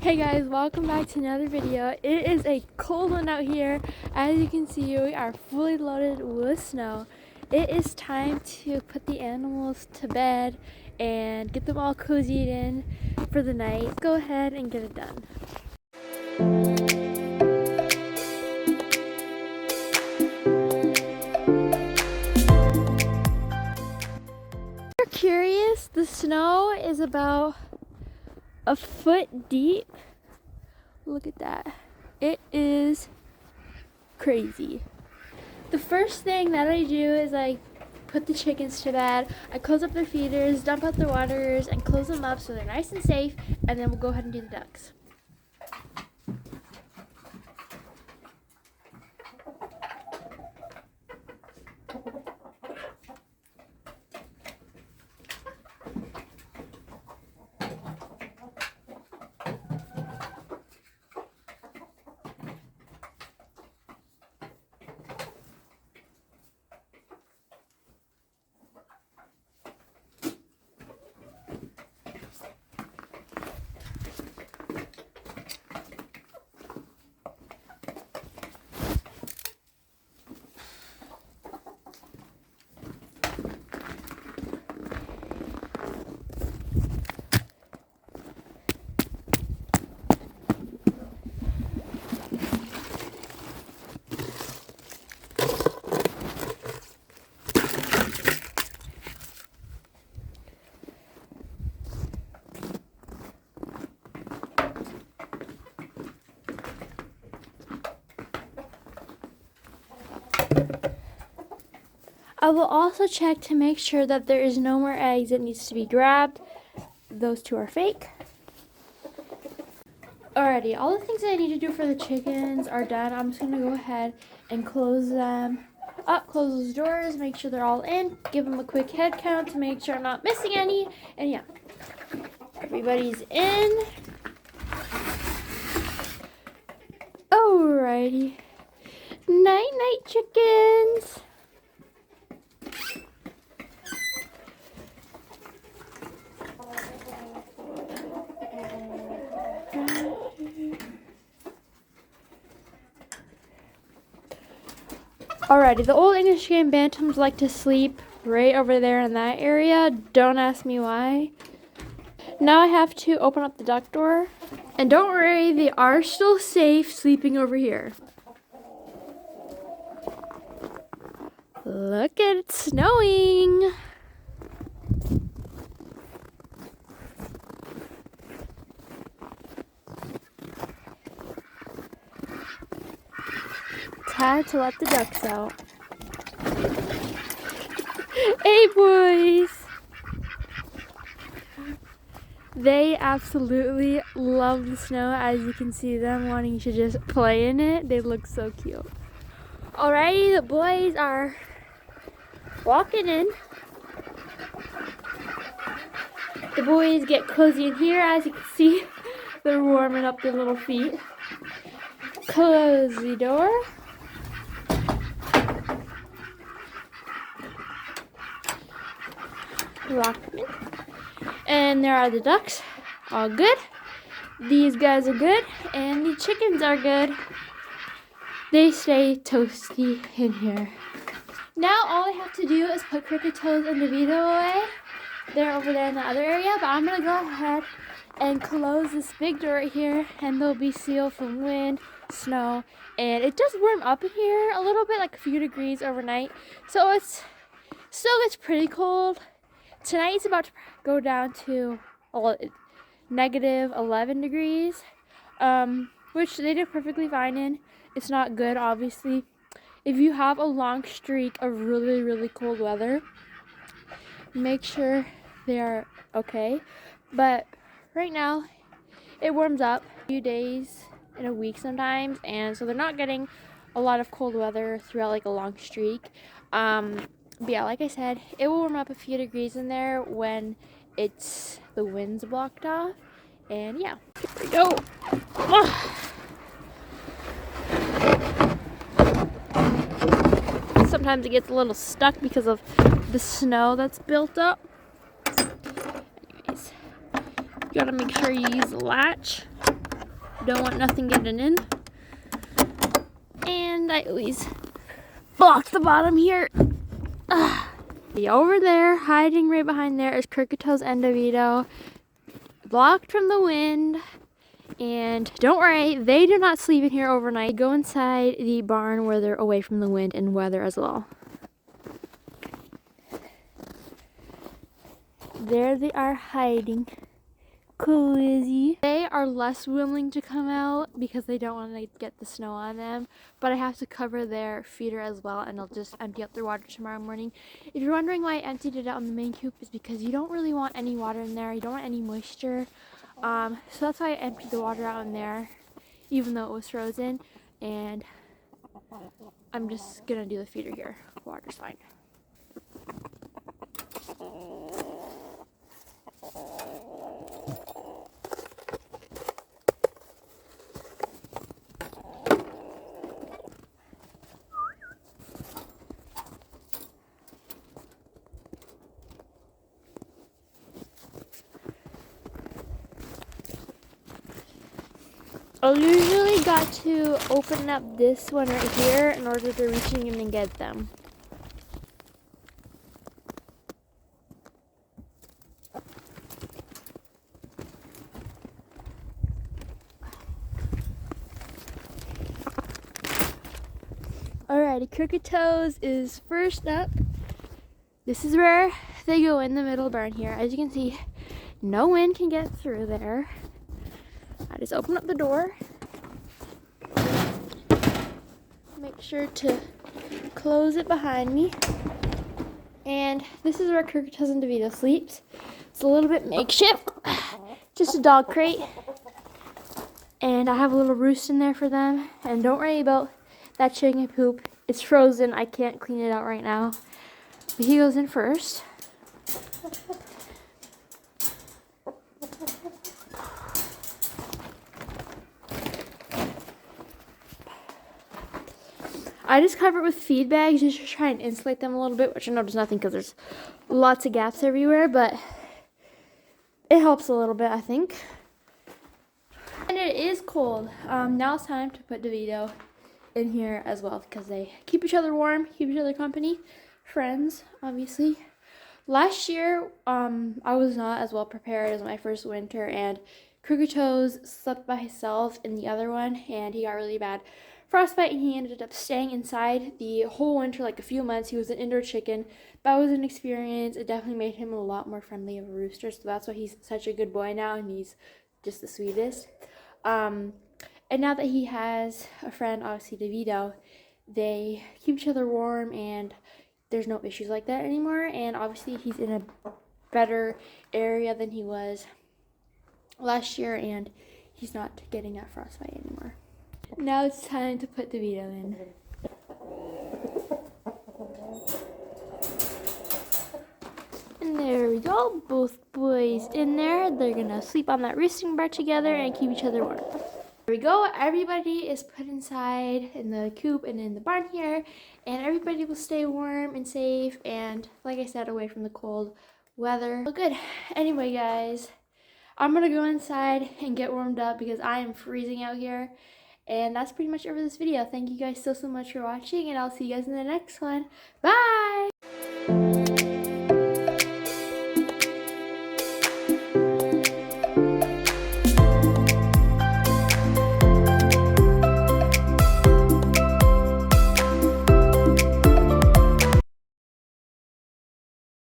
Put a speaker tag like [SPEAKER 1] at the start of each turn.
[SPEAKER 1] Hey guys, welcome back to another video. It is a cold one out here. As you can see, we are fully loaded with snow. It is time to put the animals to bed and get them all cozied in for the night. Go ahead and get it done. If you're curious, the snow is about a foot deep. Look at that. It is crazy. The first thing that I do is I put the chickens to bed. I close up their feeders, dump out their waters, and close them up so they're nice and safe, and then we'll go ahead and do the ducks. I will also check to make sure that there is no more eggs that needs to be grabbed. Those two are fake. Alrighty, all the things that I need to do for the chickens are done. I'm just gonna go ahead and close them up, close those doors, make sure they're all in, give them a quick head count to make sure I'm not missing any, and yeah, everybody's in. Alrighty, night night chickens. Alrighty, the old English game bantams like to sleep right over there in that area. Don't ask me why. Now I have to open up the duck door. And don't worry, they are still safe sleeping over here. Look at it snowing. Time to let the ducks out. Hey boys! They absolutely love the snow. As you can see them wanting to just play in it. They look so cute. Alrighty, the boys are walking in. The boys get cozy in here. As you can see, they're warming up their little feet. Close the door. Lock them in. And there are the ducks, all good. These guys are good, and the chickens are good. They stay toasty in here. Now all I have to do is put Cricket Toes and DeVito away. They're over there in the other area, but I'm gonna go ahead and close this big door right here, and they'll be sealed from wind, snow, and it does warm up in here a little bit, like a few degrees overnight. So it's still gets pretty cold. Tonight it's about to go down to negative 11 degrees, which they did perfectly fine in. It's not good, obviously. If you have a long streak of really, really cold weather, make sure they are okay. But right now, it warms up a few days in a week sometimes, and so they're not getting a lot of cold weather throughout like a long streak. But yeah, like I said, it will warm up a few degrees in there when the wind's blocked off. And yeah, here we go. Sometimes it gets a little stuck because of the snow that's built up. Anyways, you gotta make sure you use the latch. Don't want nothing getting in. And I always block the bottom here. Over there, hiding right behind there, is Crooked-Toes and DeVito. Blocked from the wind. And don't worry, they do not sleep in here overnight. They go inside the barn where they're away from the wind and weather as well. There they are hiding. Cozy. They are less willing to come out because they don't want to get the snow on them. But I have to cover their feeder as well, and I'll just empty out their water tomorrow morning. If you're wondering why I emptied it out in the main coop, it's because you don't really want any water in there. You don't want any moisture. So that's why I emptied the water out in there, even though it was frozen. And I'm just gonna do the feeder here. Water's fine. I usually got to open up this one right here in order to reach in and get them. Alrighty, Crooked-Toes is first up. This is where they go in the middle barn here. As you can see, no wind can get through there. I just open up the door. Make sure to close it behind me. And this is where Crooked-Toes and DeVito sleeps. It's a little bit makeshift. Just a dog crate. And I have a little roost in there for them. And don't worry about that chicken poop. It's frozen. I can't clean it out right now. But he goes in first. I just cover it with feed bags just to try and insulate them a little bit, which I know does nothing because there's lots of gaps everywhere, but it helps a little bit, I think. And it is cold. Now it's time to put DeVito in here as well because they keep each other warm, keep each other company, friends, obviously. Last year, I was not as well prepared as my first winter, and Crooked-Toes slept by himself in the other one, and he got really bad frostbite, and he ended up staying inside the whole winter, like a few months. He was an indoor chicken. That was an experience. It definitely made him a lot more friendly of a rooster, so that's why he's such a good boy now, and he's just the sweetest. And now that he has a friend, obviously DeVito, they keep each other warm, and there's no issues like that anymore. And obviously he's in a better area than he was last year, and he's not getting that frostbite anymore. Now it's time to put DeVito in. And there we go, both boys in there. They're gonna sleep on that roosting bar together and keep each other warm. There we go, everybody is put inside in the coop and in the barn here, and everybody will stay warm and safe and, like I said, away from the cold weather. Well, good. Anyway, guys, I'm gonna go inside and get warmed up because I am freezing out here. And that's pretty much it for this video. Thank you guys so much for watching, and I'll see you guys in the next one. Bye!